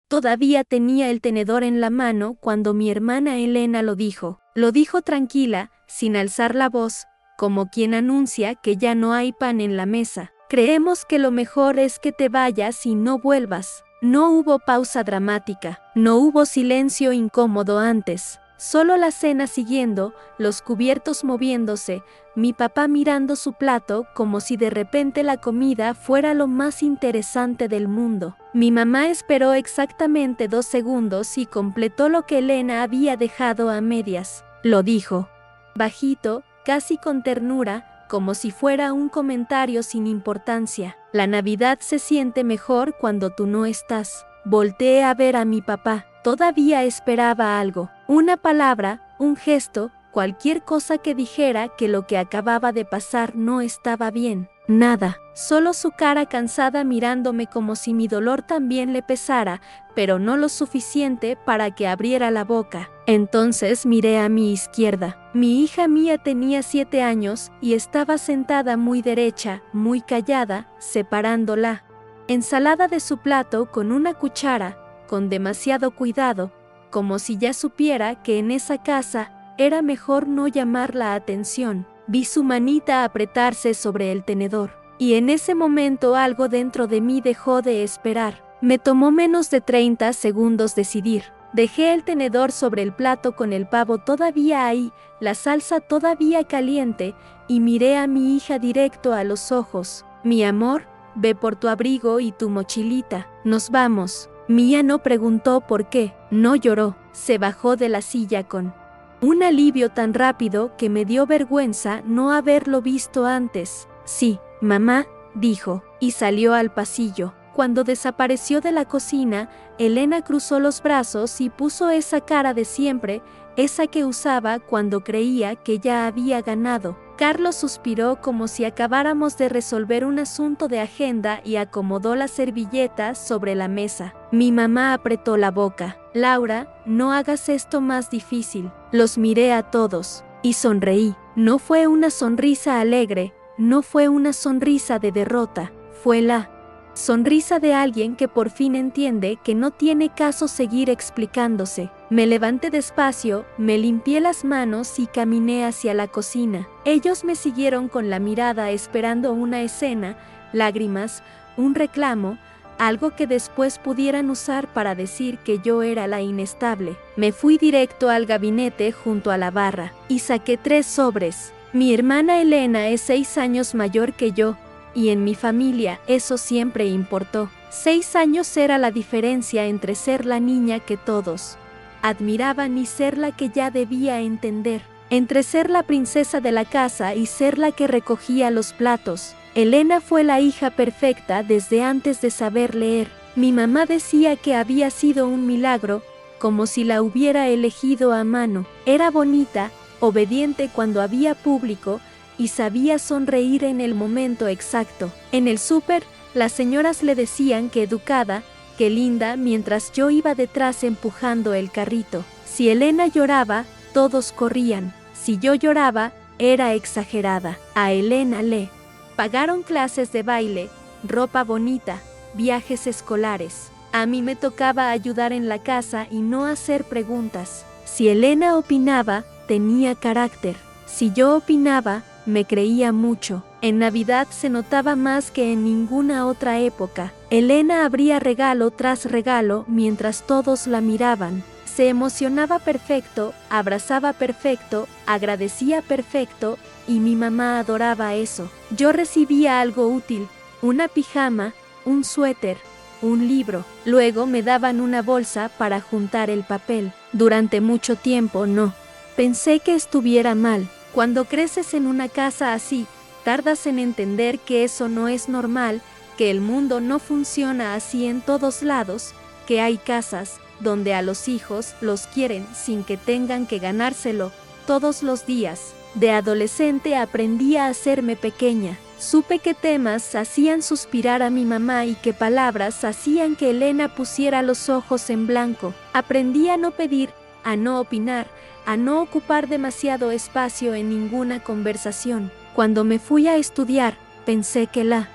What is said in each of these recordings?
Todavía tenía el tenedor en la mano cuando mi hermana Elena lo dijo. Lo dijo tranquila, sin alzar la voz, como quien anuncia que ya no hay pan en la mesa. Creemos que lo mejor es que te vayas y no vuelvas. No hubo pausa dramática, no hubo silencio incómodo antes. Solo la cena siguiendo, los cubiertos moviéndose, mi papá mirando su plato como si de repente la comida fuera lo más interesante del mundo. Mi mamá esperó exactamente 2 segundos y completó lo que Elena había dejado a medias. Lo dijo, bajito, casi con ternura, como si fuera un comentario sin importancia. La Navidad se siente mejor cuando tú no estás. Volteé a ver a mi papá. Todavía esperaba algo, una palabra, un gesto, cualquier cosa que dijera que lo que acababa de pasar no estaba bien. Nada, solo su cara cansada mirándome como si mi dolor también le pesara, pero no lo suficiente para que abriera la boca. Entonces miré a mi izquierda. Mi hija Mía tenía 7 años y estaba sentada muy derecha, muy callada, separándola ensalada de su plato con una cuchara, con demasiado cuidado, como si ya supiera que en esa casa era mejor no llamar la atención. Vi su manita apretarse sobre el tenedor, y en ese momento algo dentro de mí dejó de esperar. Me tomó menos de 30 segundos decidir. Dejé el tenedor sobre el plato con el pavo todavía ahí, la salsa todavía caliente, y miré a mi hija directo a los ojos. Mi amor, ve por tu abrigo y tu mochilita. Nos vamos. Mía no preguntó por qué, no lloró, se bajó de la silla con un alivio tan rápido que me dio vergüenza no haberlo visto antes. Sí, mamá, dijo, y salió al pasillo. Cuando desapareció de la cocina, Elena cruzó los brazos y puso esa cara de siempre, esa que usaba cuando creía que ya había ganado. Carlos suspiró como si acabáramos de resolver un asunto de agenda y acomodó las servilletas sobre la mesa. Mi mamá apretó la boca. Laura, no hagas esto más difícil. Los miré a todos y sonreí. No fue una sonrisa alegre, no fue una sonrisa de derrota, fue la sonrisa de alguien que por fin entiende que no tiene caso seguir explicándose. Me levanté despacio, me limpié las manos y caminé hacia la cocina. Ellos me siguieron con la mirada esperando una escena, lágrimas, un reclamo, algo que después pudieran usar para decir que yo era la inestable. Me fui directo al gabinete junto a la barra y saqué 3 sobres. Mi hermana Elena es 6 años mayor que yo, y en mi familia eso siempre importó. 6 años era la diferencia entre ser la niña que todos admiraban y ser la que ya debía entender. Entre ser la princesa de la casa y ser la que recogía los platos. Elena fue la hija perfecta desde antes de saber leer. Mi mamá decía que había sido un milagro, como si la hubiera elegido a mano. Era bonita, obediente cuando había público, y sabía sonreír en el momento exacto. En el súper, las señoras le decían que educada, que linda, mientras yo iba detrás empujando el carrito. Si Elena lloraba, todos corrían. Si yo lloraba, era exagerada. A Elena le pagaron clases de baile, ropa bonita, viajes escolares. A mí me tocaba ayudar en la casa y no hacer preguntas. Si Elena opinaba, tenía carácter. Si yo opinaba, me creía mucho. En Navidad se notaba más que en ninguna otra época. Elena abría regalo tras regalo mientras todos la miraban. Se emocionaba perfecto, abrazaba perfecto, agradecía perfecto, y mi mamá adoraba eso. Yo recibía algo útil, una pijama, un suéter, un libro. Luego me daban una bolsa para juntar el papel. Durante mucho tiempo no pensé que estuviera mal. Cuando creces en una casa así, tardas en entender que eso no es normal, que el mundo no funciona así en todos lados, que hay casas donde a los hijos los quieren sin que tengan que ganárselo todos los días. De adolescente aprendí a hacerme pequeña. Supe que temas hacían suspirar a mi mamá y que palabras hacían que Elena pusiera los ojos en blanco. Aprendí a no pedir, a no opinar, a no ocupar demasiado espacio en ninguna conversación. Cuando me fui a estudiar, pensé que la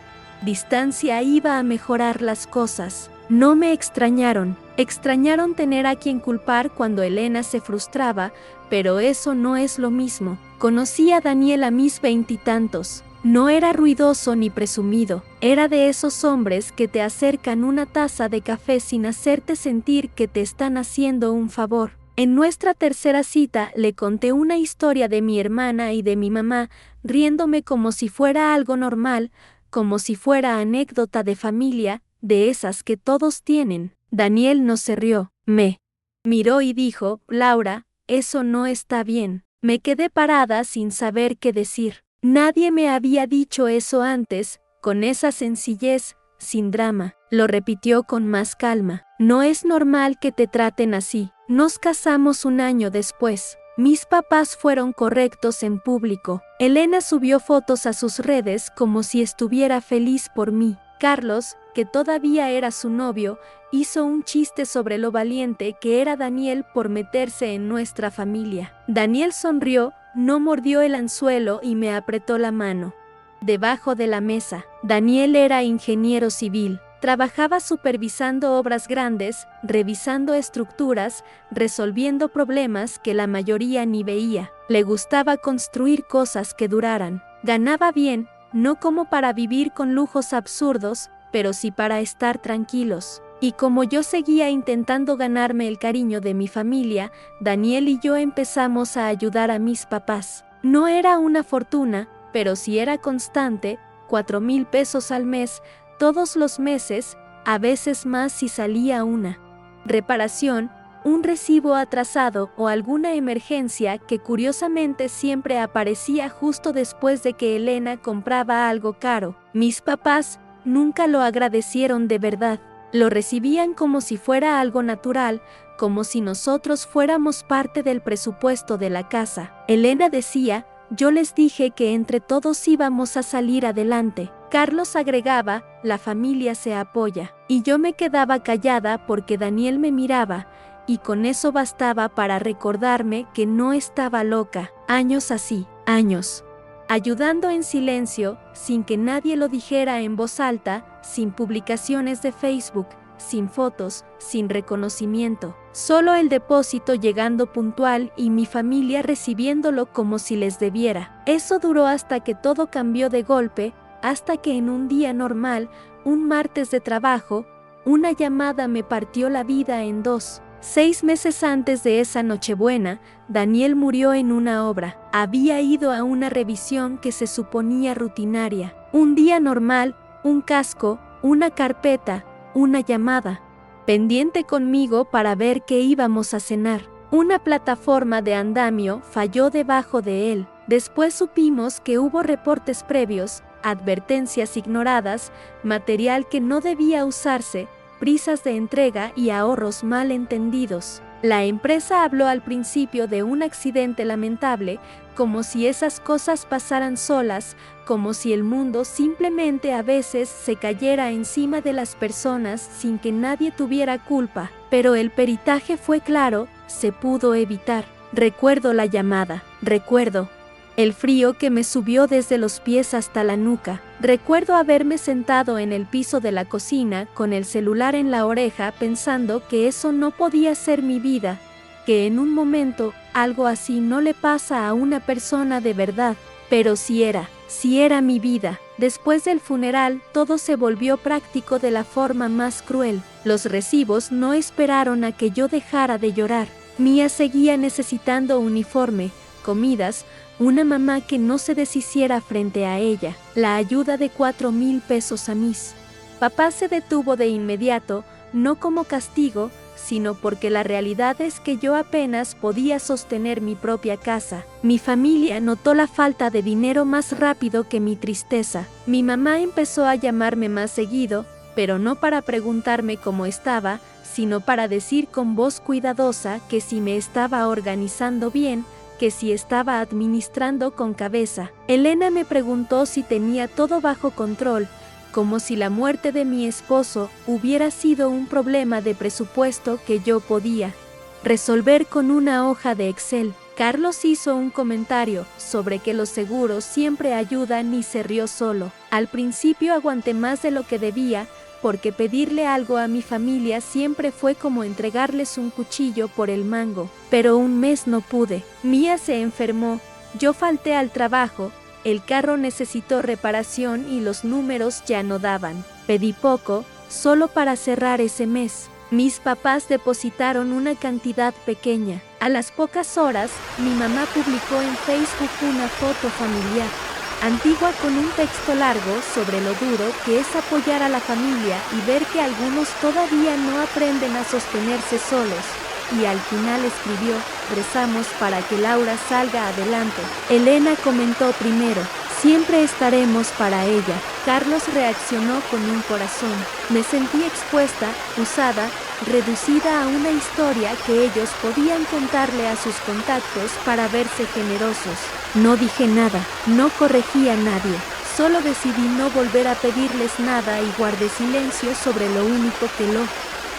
distancia iba a mejorar las cosas. No me extrañaron. Extrañaron tener a quien culpar cuando Elena se frustraba, pero eso no es lo mismo. Conocí a Daniel a mis 20 y tantos. No era ruidoso ni presumido. Era de esos hombres que te acercan una taza de café sin hacerte sentir que te están haciendo un favor. En nuestra tercera cita le conté una historia de mi hermana y de mi mamá, riéndome como si fuera algo normal, como si fuera anécdota de familia, de esas que todos tienen. Daniel no se rió, me miró y dijo: Laura, eso no está bien. Me quedé parada sin saber qué decir. Nadie me había dicho eso antes, con esa sencillez, sin drama. Lo repitió con más calma. No es normal que te traten así. Nos casamos un año después. Mis papás fueron correctos en público. Elena subió fotos a sus redes como si estuviera feliz por mí. Carlos, que todavía era su novio, hizo un chiste sobre lo valiente que era Daniel por meterse en nuestra familia. Daniel sonrió, no mordió el anzuelo y me apretó la mano. Debajo de la mesa, Daniel era ingeniero civil. Trabajaba supervisando obras grandes, revisando estructuras, resolviendo problemas que la mayoría ni veía. Le gustaba construir cosas que duraran. Ganaba bien, no como para vivir con lujos absurdos, pero sí para estar tranquilos. Y como yo seguía intentando ganarme el cariño de mi familia, Daniel y yo empezamos a ayudar a mis papás. No era una fortuna, pero sí era constante, 4,000 pesos al mes, todos los meses, a veces más si salía una reparación, un recibo atrasado o alguna emergencia que curiosamente siempre aparecía justo después de que Elena compraba algo caro. Mis papás nunca lo agradecieron de verdad. Lo recibían como si fuera algo natural, como si nosotros fuéramos parte del presupuesto de la casa. Elena decía: yo les dije que entre todos íbamos a salir adelante. Carlos agregaba: la familia se apoya. Y yo me quedaba callada porque Daniel me miraba, y con eso bastaba para recordarme que no estaba loca. Años así, años. Ayudando en silencio, sin que nadie lo dijera en voz alta, sin publicaciones de Facebook, sin fotos, sin reconocimiento. Solo el depósito llegando puntual y mi familia recibiéndolo como si les debiera. Eso duró hasta que todo cambió de golpe, hasta que en un día normal, un martes de trabajo, una llamada me partió la vida en dos. 6 meses antes de esa Nochebuena, Daniel murió en una obra. Había ido a una revisión que se suponía rutinaria. Un día normal, un casco, una carpeta, una llamada. Pendiente conmigo para ver qué íbamos a cenar. Una plataforma de andamio falló debajo de él. Después supimos que hubo reportes previos, advertencias ignoradas, material que no debía usarse, prisas de entrega y ahorros mal entendidos. La empresa habló al principio de un accidente lamentable, como si esas cosas pasaran solas, como si el mundo simplemente a veces se cayera encima de las personas sin que nadie tuviera culpa. Pero el peritaje fue claro, se pudo evitar. Recuerdo la llamada, recuerdo el frío que me subió desde los pies hasta la nuca. Recuerdo haberme sentado en el piso de la cocina con el celular en la oreja pensando que eso no podía ser mi vida, que en un momento algo así no le pasa a una persona de verdad, pero sí era mi vida. Después del funeral todo se volvió práctico de la forma más cruel. Los recibos no esperaron a que yo dejara de llorar. Mía seguía necesitando uniforme, comidas, una mamá que no se deshiciera frente a ella, la ayuda de 4,000 pesos a mis. Papá se detuvo de inmediato, no como castigo, sino porque la realidad es que yo apenas podía sostener mi propia casa. Mi familia notó la falta de dinero más rápido que mi tristeza. Mi mamá empezó a llamarme más seguido, pero no para preguntarme cómo estaba, sino para decir con voz cuidadosa que si me estaba organizando bien, que si estaba administrando con cabeza. Elena me preguntó si tenía todo bajo control, como si la muerte de mi esposo hubiera sido un problema de presupuesto que yo podía resolver con una hoja de Excel. Carlos hizo un comentario sobre que los seguros siempre ayudan y se rió solo. Al principio aguanté más de lo que debía, porque pedirle algo a mi familia siempre fue como entregarles un cuchillo por el mango. Pero un mes no pude. Mía se enfermó, yo falté al trabajo, el carro necesitó reparación y los números ya no daban. Pedí poco, solo para cerrar ese mes. Mis papás depositaron una cantidad pequeña. A las pocas horas, mi mamá publicó en Facebook una foto familiar, antigua, con un texto largo sobre lo duro que es apoyar a la familia y ver que algunos todavía no aprenden a sostenerse solos. Y al final escribió: rezamos para que Laura salga adelante. Elena comentó primero: siempre estaremos para ella. Carlos reaccionó con un corazón. Me sentí expuesta, usada, reducida a una historia que ellos podían contarle a sus contactos para verse generosos. No dije nada, no corregí a nadie. Solo decidí no volver a pedirles nada y guardé silencio sobre lo único que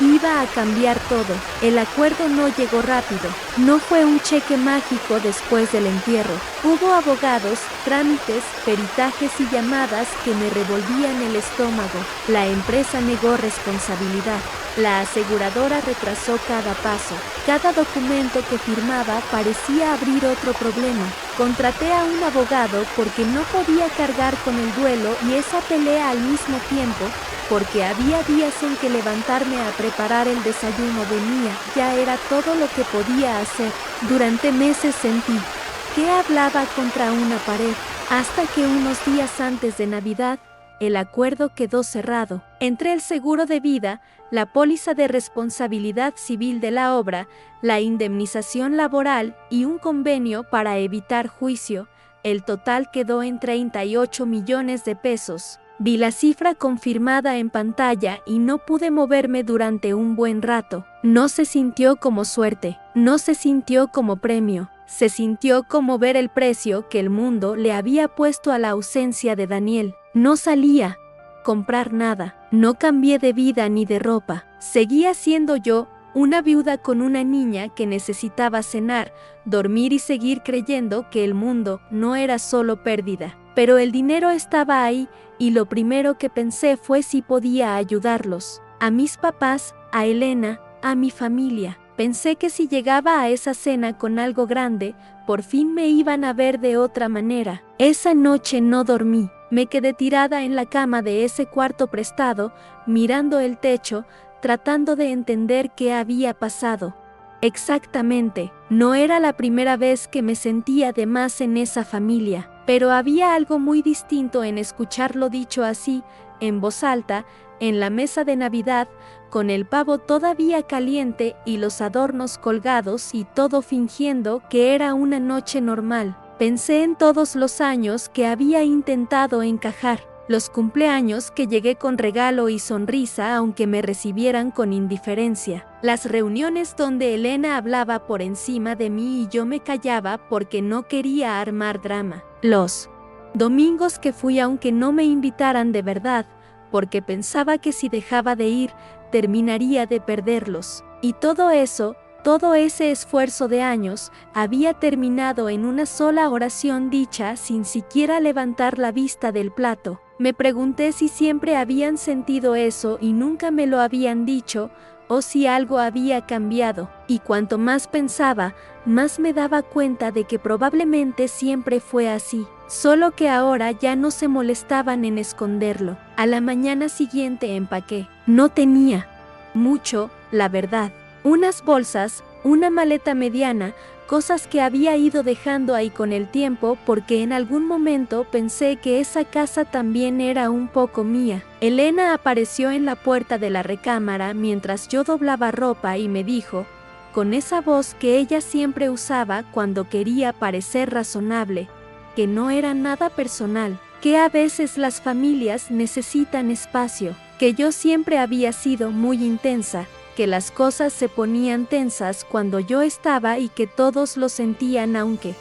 iba a cambiar todo. El acuerdo no llegó rápido. No fue un cheque mágico después del entierro. Hubo abogados, trámites, peritajes y llamadas que me revolvían el estómago. La empresa negó responsabilidad. La aseguradora retrasó cada paso. Cada documento que firmaba parecía abrir otro problema. Contraté a un abogado porque no podía cargar con el duelo y esa pelea al mismo tiempo, porque había días en que levantarme a preparar el desayuno de Mía ya era todo lo que podía hacer. Durante meses sentí que hablaba contra una pared, hasta que unos días antes de Navidad, el acuerdo quedó cerrado. Entre el seguro de vida, la póliza de responsabilidad civil de la obra, la indemnización laboral y un convenio para evitar juicio, el total quedó en 38 millones de pesos. Vi la cifra confirmada en pantalla y no pude moverme durante un buen rato. No se sintió como suerte, no se sintió como premio, se sintió como ver el precio que el mundo le había puesto a la ausencia de Daniel. No salía a comprar nada, no cambié de vida ni de ropa. Seguía siendo yo, una viuda con una niña que necesitaba cenar, dormir y seguir creyendo que el mundo no era solo pérdida. Pero el dinero estaba ahí y lo primero que pensé fue si podía ayudarlos. A mis papás, a Elena, a mi familia. Pensé que si llegaba a esa cena con algo grande, por fin me iban a ver de otra manera. Esa noche no dormí. Me quedé tirada en la cama de ese cuarto prestado, mirando el techo, tratando de entender qué había pasado. Exactamente, no era la primera vez que me sentía de más en esa familia, pero había algo muy distinto en escucharlo dicho así, en voz alta, en la mesa de Navidad, con el pavo todavía caliente y los adornos colgados y todo fingiendo que era una noche normal. Pensé en todos los años que había intentado encajar, los cumpleaños que llegué con regalo y sonrisa aunque me recibieran con indiferencia, las reuniones donde Elena hablaba por encima de mí y yo me callaba porque no quería armar drama, los domingos que fui aunque no me invitaran de verdad, porque pensaba que si dejaba de ir, terminaría de perderlos, y todo eso, todo ese esfuerzo de años, había terminado en una sola oración dicha sin siquiera levantar la vista del plato. Me pregunté si siempre habían sentido eso y nunca me lo habían dicho, o si algo había cambiado, y cuanto más pensaba, más me daba cuenta de que probablemente siempre fue así, solo que ahora ya no se molestaban en esconderlo. A la mañana siguiente empaqué. No tenía mucho, la verdad. Unas bolsas, una maleta mediana, cosas que había ido dejando ahí con el tiempo porque en algún momento pensé que esa casa también era un poco mía. Elena apareció en la puerta de la recámara mientras yo doblaba ropa y me dijo, con esa voz que ella siempre usaba cuando quería parecer razonable, que no era nada personal, que a veces las familias necesitan espacio, que yo siempre había sido muy intensa, que las cosas se ponían tensas cuando yo estaba y que todos lo sentían aunque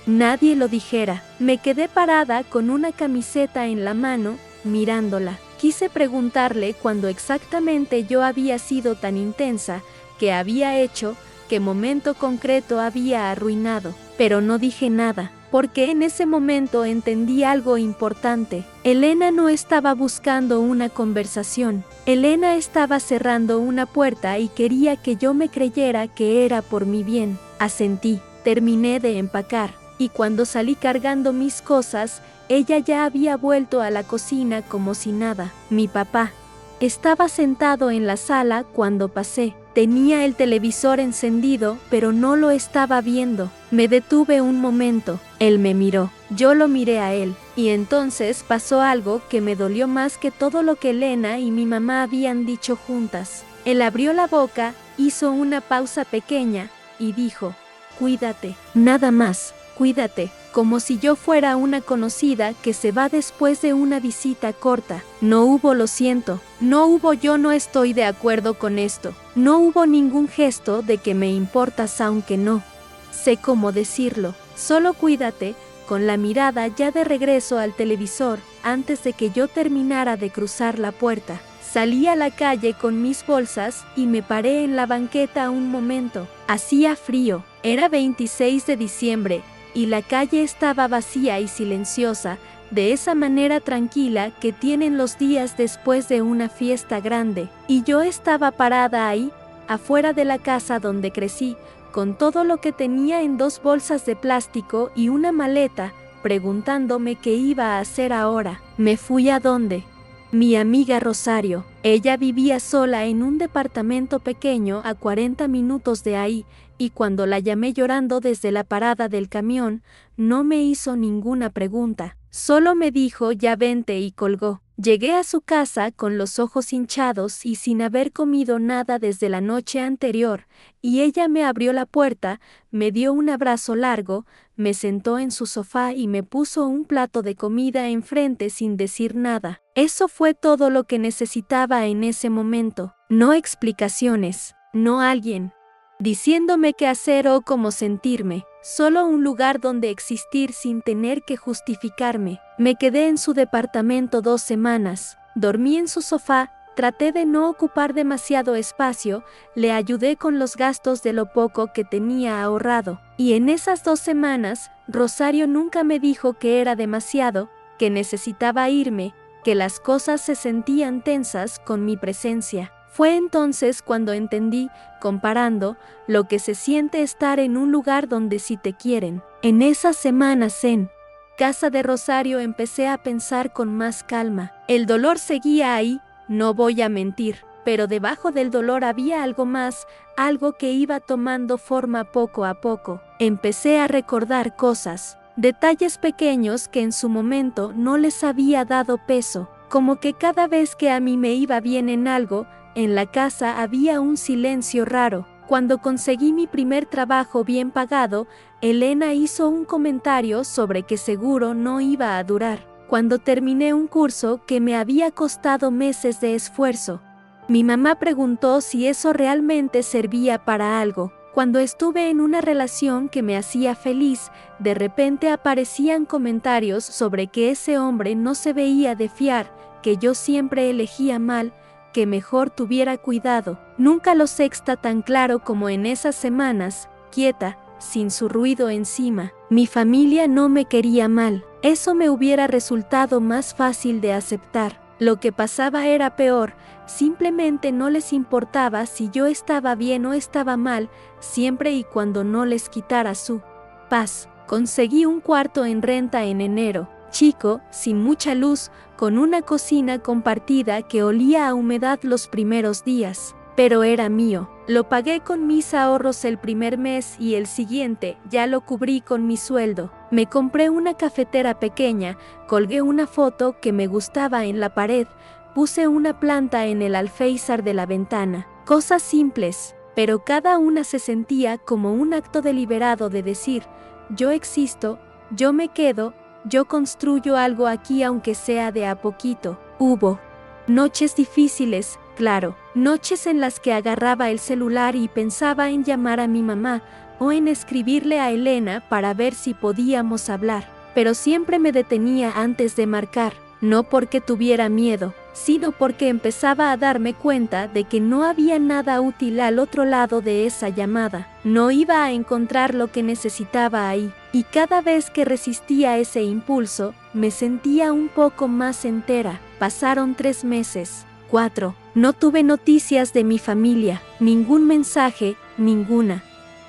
nadie lo dijera. Me quedé parada con una camiseta en la mano, mirándola. Quise preguntarle cuándo exactamente yo había sido tan intensa, qué había hecho, qué momento concreto había arruinado, pero no dije nada, porque en ese momento entendí algo importante. Elena no estaba buscando una conversación. Elena estaba cerrando una puerta y quería que yo me creyera que era por mi bien. Asentí, terminé de empacar, y cuando salí cargando mis cosas, ella ya había vuelto a la cocina como si nada. Mi papá estaba sentado en la sala cuando pasé. Tenía el televisor encendido, pero no lo estaba viendo. Me detuve un momento. Él me miró. Yo lo miré a él. Y entonces pasó algo que me dolió más que todo lo que Elena y mi mamá habían dicho juntas. Él abrió la boca, hizo una pausa pequeña y dijo: cuídate. Nada más. Cuídate, como si yo fuera una conocida que se va después de una visita corta. No hubo lo siento, no hubo yo no estoy de acuerdo con esto. No hubo ningún gesto de que me importas aunque no sé cómo decirlo. Solo cuídate, con la mirada ya de regreso al televisor, antes de que yo terminara de cruzar la puerta. Salí a la calle con mis bolsas y me paré en la banqueta un momento. Hacía frío, era 26 de diciembre. Y la calle estaba vacía y silenciosa, de esa manera tranquila que tienen los días después de una fiesta grande. Y yo estaba parada ahí, afuera de la casa donde crecí, con todo lo que tenía en 2 bolsas de plástico y una maleta, preguntándome qué iba a hacer ahora. Me fui a donde mi amiga Rosario. Ella vivía sola en un departamento pequeño a 40 minutos de ahí, y cuando la llamé llorando desde la parada del camión, no me hizo ninguna pregunta. Solo me dijo: ya vente, y colgó. Llegué a su casa con los ojos hinchados y sin haber comido nada desde la noche anterior, y ella me abrió la puerta, me dio un abrazo largo, me sentó en su sofá y me puso un plato de comida enfrente sin decir nada. Eso fue todo lo que necesitaba en ese momento. No explicaciones, no alguien diciéndome qué hacer o cómo sentirme, solo un lugar donde existir sin tener que justificarme. Me quedé en su departamento 2 semanas, dormí en su sofá, traté de no ocupar demasiado espacio, le ayudé con los gastos de lo poco que tenía ahorrado. Y en esas 2 semanas, Rosario nunca me dijo que era demasiado, que necesitaba irme, que las cosas se sentían tensas con mi presencia. Fue entonces cuando entendí, comparando, lo que se siente estar en un lugar donde sí te quieren. En esas semanas en casa de Rosario empecé a pensar con más calma. El dolor seguía ahí, no voy a mentir, pero debajo del dolor había algo más, algo que iba tomando forma poco a poco. Empecé a recordar cosas, detalles pequeños que en su momento no les había dado peso, como que cada vez que a mí me iba bien en algo, en la casa había un silencio raro. Cuando conseguí mi primer trabajo bien pagado, Elena hizo un comentario sobre que seguro no iba a durar. Cuando terminé un curso que me había costado meses de esfuerzo, mi mamá preguntó si eso realmente servía para algo. Cuando estuve en una relación que me hacía feliz, de repente aparecían comentarios sobre que ese hombre no se veía de fiar, que yo siempre elegía mal, que mejor tuviera cuidado. Nunca lo sexta tan claro como en esas semanas, quieta, sin su ruido encima. Mi familia no me quería mal. Eso me hubiera resultado más fácil de aceptar. Lo que pasaba era peor, simplemente no les importaba si yo estaba bien o estaba mal, siempre y cuando no les quitara su paz. Conseguí un cuarto en renta en enero, chico, sin mucha luz, con una cocina compartida que olía a humedad los primeros días, pero era mío. Lo pagué con mis ahorros el primer mes y el siguiente ya lo cubrí con mi sueldo. Me compré una cafetera pequeña, colgué una foto que me gustaba en la pared, puse una planta en el alféizar de la ventana. Cosas simples, pero cada una se sentía como un acto deliberado de decir: yo existo, yo me quedo, yo construyo algo aquí aunque sea de a poquito. Hubo noches difíciles, claro, noches en las que agarraba el celular y pensaba en llamar a mi mamá o en escribirle a Elena para ver si podíamos hablar, pero siempre me detenía antes de marcar, no porque tuviera miedo, sino porque empezaba a darme cuenta de que no había nada útil al otro lado de esa llamada. No iba a encontrar lo que necesitaba ahí, y cada vez que resistía ese impulso, me sentía un poco más entera. Pasaron 3 meses, 4. No tuve noticias de mi familia, ningún mensaje, ninguna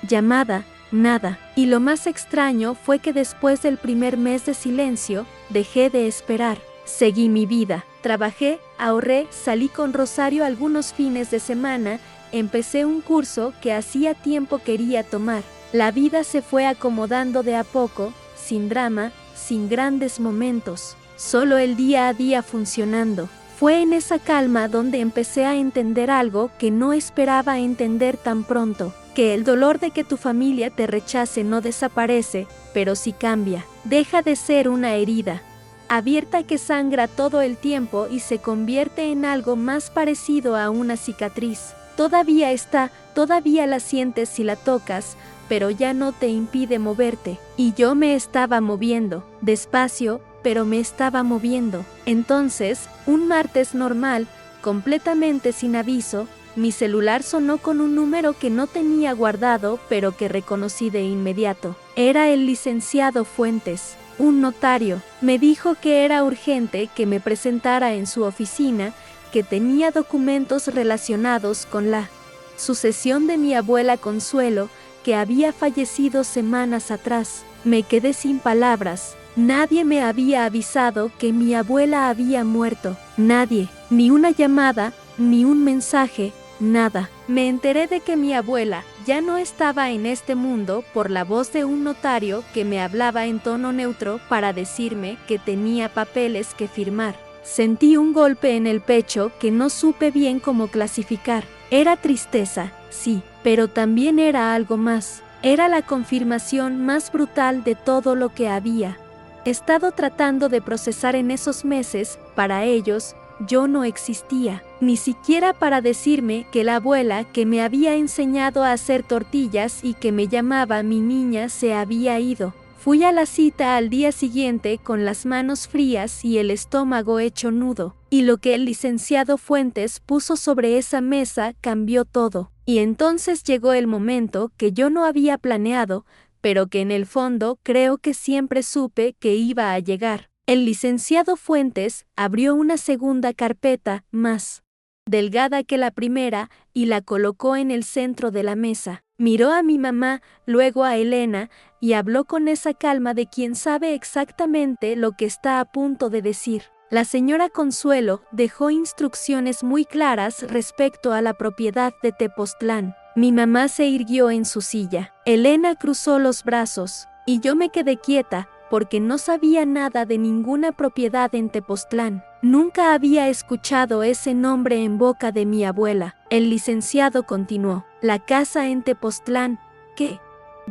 llamada, nada. Y lo más extraño fue que después del primer mes de silencio, dejé de esperar. Seguí mi vida. Trabajé, ahorré, salí con Rosario algunos fines de semana, empecé un curso que hacía tiempo quería tomar. La vida se fue acomodando de a poco, sin drama, sin grandes momentos, solo el día a día funcionando. Fue en esa calma donde empecé a entender algo que no esperaba entender tan pronto, que el dolor de que tu familia te rechace no desaparece, pero sí cambia. Deja de ser una herida abierta que sangra todo el tiempo y se convierte en algo más parecido a una cicatriz. Todavía está, todavía la sientes si la tocas, pero ya no te impide moverte. Y yo me estaba moviendo, despacio, pero me estaba moviendo. Entonces, un martes normal, completamente sin aviso, mi celular sonó con un número que no tenía guardado, pero que reconocí de inmediato. Era el licenciado Fuentes, un notario. Me dijo que era urgente que me presentara en su oficina, que tenía documentos relacionados con la sucesión de mi abuela Consuelo, que había fallecido semanas atrás. Me quedé sin palabras. Nadie me había avisado que mi abuela había muerto. Nadie, ni una llamada, ni un mensaje, nada. Me enteré de que mi abuela ya no estaba en este mundo por la voz de un notario que me hablaba en tono neutro para decirme que tenía papeles que firmar. Sentí un golpe en el pecho que no supe bien cómo clasificar. Era tristeza, sí, pero también era algo más. Era la confirmación más brutal de todo lo que había estado tratando de procesar en esos meses. Para ellos, yo no existía, ni siquiera para decirme que la abuela que me había enseñado a hacer tortillas y que me llamaba mi niña se había ido. Fui a la cita al día siguiente con las manos frías y el estómago hecho nudo, y lo que el licenciado Fuentes puso sobre esa mesa cambió todo. Y entonces llegó el momento que yo no había planeado, pero que en el fondo creo que siempre supe que iba a llegar. El licenciado Fuentes abrió una segunda carpeta, más delgada que la primera, y la colocó en el centro de la mesa. Miró a mi mamá, luego a Elena, y habló con esa calma de quien sabe exactamente lo que está a punto de decir. La señora Consuelo dejó instrucciones muy claras respecto a la propiedad de Tepoztlán. Mi mamá se irguió en su silla. Elena cruzó los brazos, y yo me quedé quieta, porque no sabía nada de ninguna propiedad en Tepoztlán. Nunca había escuchado ese nombre en boca de mi abuela. El licenciado continuó. La casa en Tepoztlán, que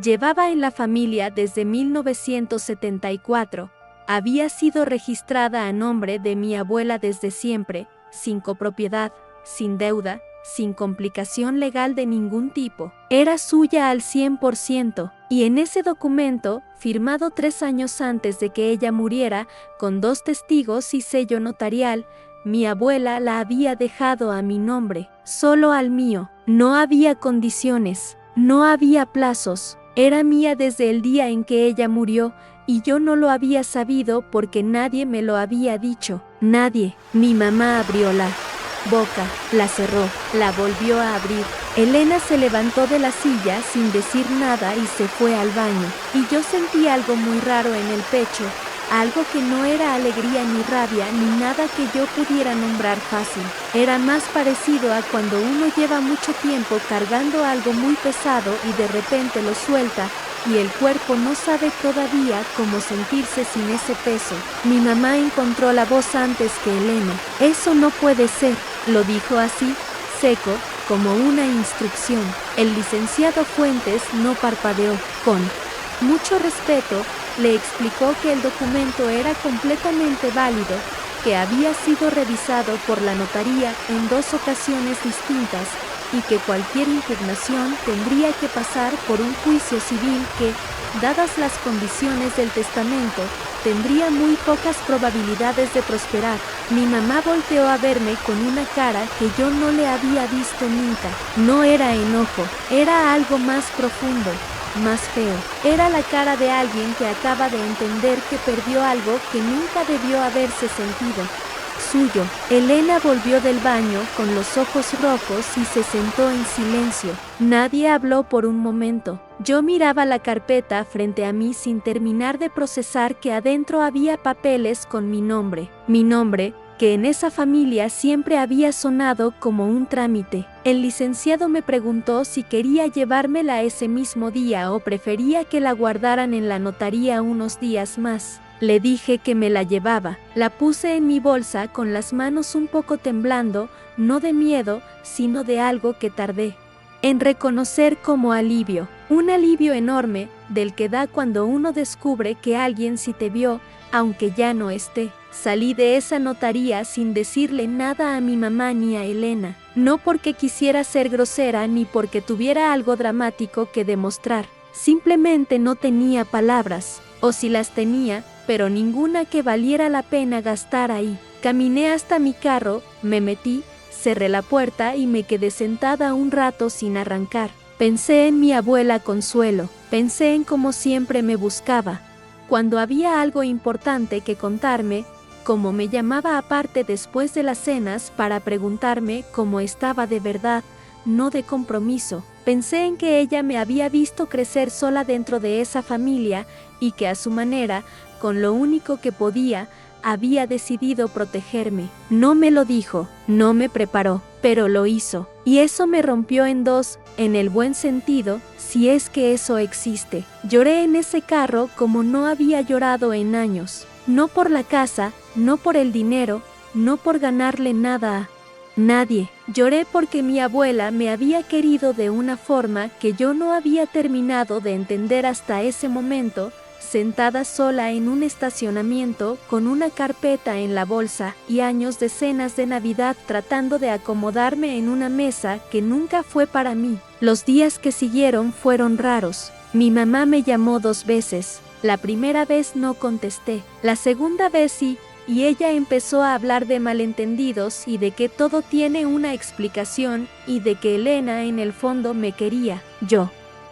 llevaba en la familia desde 1974, había sido registrada a nombre de mi abuela desde siempre, sin copropiedad, sin deuda, sin complicación legal de ningún tipo. Era suya al 100%, y en ese documento, firmado 3 años antes de que ella muriera, con 2 testigos y sello notarial, mi abuela la había dejado a mi nombre, solo al mío. No había condiciones, no había plazos. Era mía desde el día en que ella murió, y yo no lo había sabido porque nadie me lo había dicho. Nadie. Mi mamá abrió la boca, la cerró, la volvió a abrir. Elena se levantó de la silla sin decir nada y se fue al baño. Y yo sentí algo muy raro en el pecho, algo que no era alegría ni rabia ni nada que yo pudiera nombrar fácil. Era más parecido a cuando uno lleva mucho tiempo cargando algo muy pesado y de repente lo suelta, y el cuerpo no sabe todavía cómo sentirse sin ese peso. Mi mamá encontró la voz antes que Elena. Eso no puede ser, lo dijo así, seco, como una instrucción. El licenciado Fuentes no parpadeó. Con mucho respeto, le explicó que el documento era completamente válido, que había sido revisado por la notaría en 2 ocasiones distintas, y que cualquier impugnación tendría que pasar por un juicio civil que, dadas las condiciones del testamento, tendría muy pocas probabilidades de prosperar. Mi mamá volteó a verme con una cara que yo no le había visto nunca. No era enojo, era algo más profundo, más feo. Era la cara de alguien que acaba de entender que perdió algo que nunca debió haberse sentido. Suyo. Elena volvió del baño con los ojos rojos y se sentó en silencio. Nadie habló por un momento. Yo miraba la carpeta frente a mí sin terminar de procesar que adentro había papeles con mi nombre. Mi nombre, que en esa familia siempre había sonado como un trámite. El licenciado me preguntó si quería llevármela ese mismo día o prefería que la guardaran en la notaría unos días más. Le dije que me la llevaba. La puse en mi bolsa con las manos un poco temblando, no de miedo, sino de algo que tardé en reconocer como alivio. Un alivio enorme, del que da cuando uno descubre que alguien sí te vio, aunque ya no esté. Salí de esa notaría sin decirle nada a mi mamá ni a Elena. No porque quisiera ser grosera ni porque tuviera algo dramático que demostrar. Simplemente no tenía palabras, o si las tenía, pero ninguna que valiera la pena gastar ahí. Caminé hasta mi carro, me metí, cerré la puerta y me quedé sentada un rato sin arrancar. Pensé en mi abuela Consuelo, pensé en cómo siempre me buscaba. Cuando había algo importante que contarme, cómo me llamaba aparte después de las cenas para preguntarme cómo estaba de verdad, no de compromiso. Pensé en que ella me había visto crecer sola dentro de esa familia y que a su manera, con lo único que podía, había decidido protegerme. No me lo dijo, no me preparó, pero lo hizo. Y eso me rompió en dos, en el buen sentido, si es que eso existe. Lloré en ese carro como no había llorado en años. No por la casa, no por el dinero, no por ganarle nada a nadie. Lloré porque mi abuela me había querido de una forma que yo no había terminado de entender hasta ese momento, sentada sola en un estacionamiento con una carpeta en la bolsa y años de cenas de Navidad tratando de acomodarme en una mesa que nunca fue para mí. Los días que siguieron fueron raros. Mi mamá me llamó 2 veces. La primera vez no contesté. La segunda vez sí, y ella empezó a hablar de malentendidos y de que todo tiene una explicación y de que Elena en el fondo me quería. Yo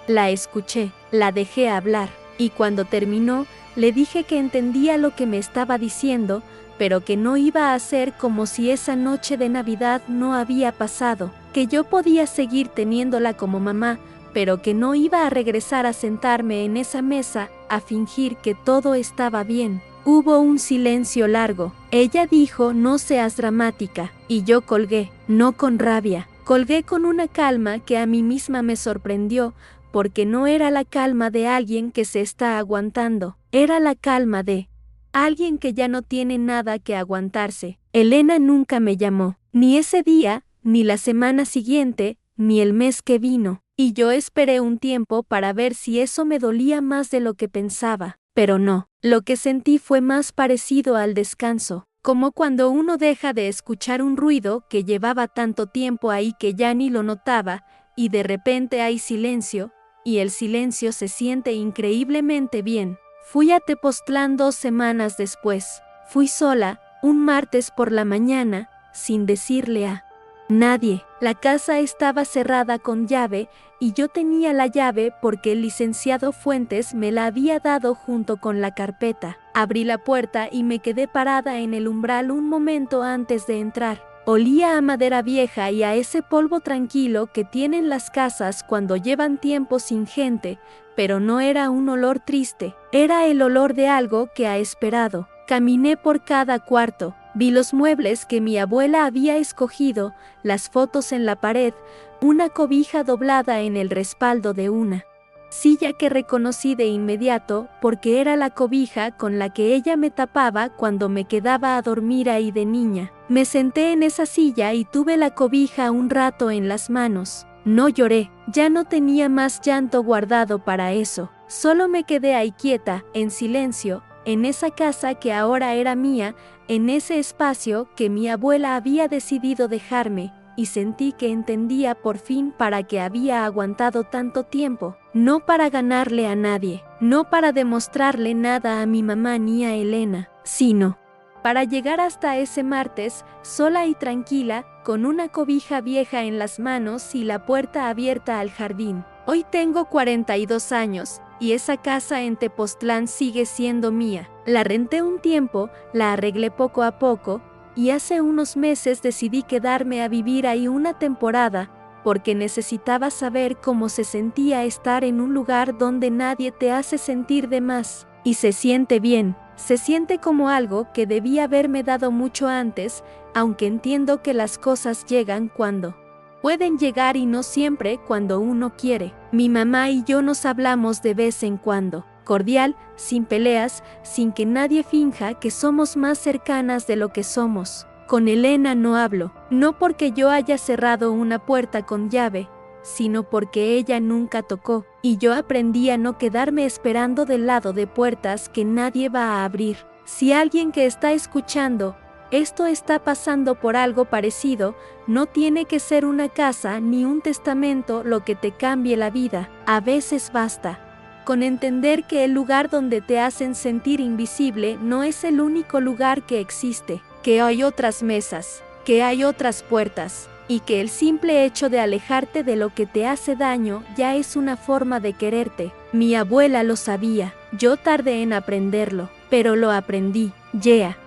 la escuché, la dejé hablar. Y cuando terminó, le dije que entendía lo que me estaba diciendo, pero que no iba a hacer como si esa noche de Navidad no había pasado, que yo podía seguir teniéndola como mamá, pero que no iba a regresar a sentarme en esa mesa a fingir que todo estaba bien. Hubo un silencio largo. Ella dijo: "No seas dramática", y yo colgué, no con rabia, colgué con una calma que a mí misma me sorprendió, porque no era la calma de alguien que se está aguantando, era la calma de alguien que ya no tiene nada que aguantarse. Elena nunca me llamó, ni ese día, ni la semana siguiente, ni el mes que vino, y yo esperé un tiempo para ver si eso me dolía más de lo que pensaba, pero no. Lo que sentí fue más parecido al descanso, como cuando uno deja de escuchar un ruido que llevaba tanto tiempo ahí que ya ni lo notaba, y de repente hay silencio, y el silencio se siente increíblemente bien. Fui a Tepoztlán 2 semanas después. Fui sola, un martes por la mañana, sin decirle a nadie. La casa estaba cerrada con llave y yo tenía la llave porque el licenciado Fuentes me la había dado junto con la carpeta. Abrí la puerta y me quedé parada en el umbral un momento antes de entrar. Olía a madera vieja y a ese polvo tranquilo que tienen las casas cuando llevan tiempo sin gente, pero no era un olor triste, era el olor de algo que ha esperado. Caminé por cada cuarto, vi los muebles que mi abuela había escogido, las fotos en la pared, una cobija doblada en el respaldo de una silla que reconocí de inmediato porque era la cobija con la que ella me tapaba cuando me quedaba a dormir ahí de niña. Me senté en esa silla y tuve la cobija un rato en las manos. No lloré, ya no tenía más llanto guardado para eso. Solo me quedé ahí quieta, en silencio, en esa casa que ahora era mía, en ese espacio que mi abuela había decidido dejarme, y sentí que entendía por fin para qué había aguantado tanto tiempo. No para ganarle a nadie, no para demostrarle nada a mi mamá ni a Elena, sino para llegar hasta ese martes, sola y tranquila, con una cobija vieja en las manos y la puerta abierta al jardín. Hoy tengo 42 años, y esa casa en Tepoztlán sigue siendo mía. La renté un tiempo, la arreglé poco a poco, y hace unos meses decidí quedarme a vivir ahí una temporada, porque necesitaba saber cómo se sentía estar en un lugar donde nadie te hace sentir de más. Y se siente bien, se siente como algo que debía haberme dado mucho antes, aunque entiendo que las cosas llegan cuando pueden llegar y no siempre cuando uno quiere. Mi mamá y yo nos hablamos de vez en cuando, cordial, sin peleas, sin que nadie finja que somos más cercanas de lo que somos. Con Elena no hablo, no porque yo haya cerrado una puerta con llave, sino porque ella nunca tocó, y yo aprendí a no quedarme esperando del lado de puertas que nadie va a abrir. Si alguien que está escuchando esto está pasando por algo parecido, no tiene que ser una casa ni un testamento lo que te cambie la vida. A veces basta con entender que el lugar donde te hacen sentir invisible no es el único lugar que existe, que hay otras mesas, que hay otras puertas, y que el simple hecho de alejarte de lo que te hace daño ya es una forma de quererte. Mi abuela lo sabía, yo tardé en aprenderlo, pero lo aprendí. Yeah.